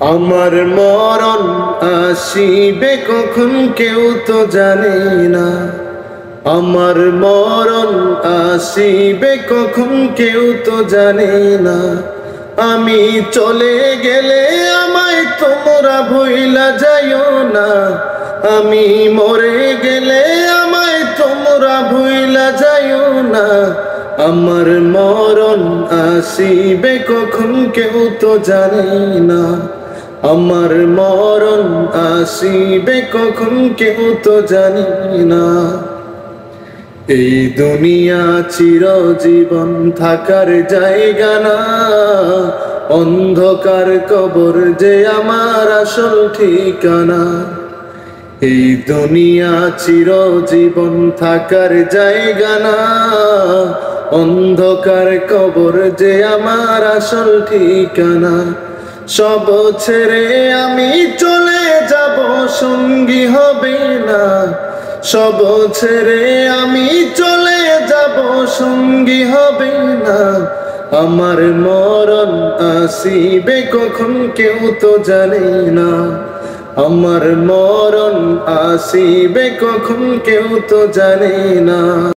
আমার মরণ আসিবে কখন কেউ তো জানে না। আমার মরণ আসিবে কখন কেউ তো জানে না। আমি চলে গেলে আমায় তোমরা ভুইলা যাইও না। আমি মরে গেলে আমায় তোমরা ভুইলা যাইও না। আমার মরণ আসিবে কখন কেউ তো জানে না। আমার মরণ আসিবে কখন কেউ তো জানি না। এই দুনিয়া চিরজীবন থাকার জায়গা না। অন্ধকার কবর যে আমার আসল ঠিকানা। এই দুনিয়া চিরজীবন থাকার জায়গা না। অন্ধকার কবর যে আমার আসল ঠিকানা। সব ছেড়ে আমি চলে যাব, সঙ্গী হবে না। সব ছেড়ে আমি চলে যাব, সঙ্গী হবে না। আমার মরণ আসিবে কখন কেউ তো জানে না। আমার মরণ আসিবে কখন কেউ তো জানে না।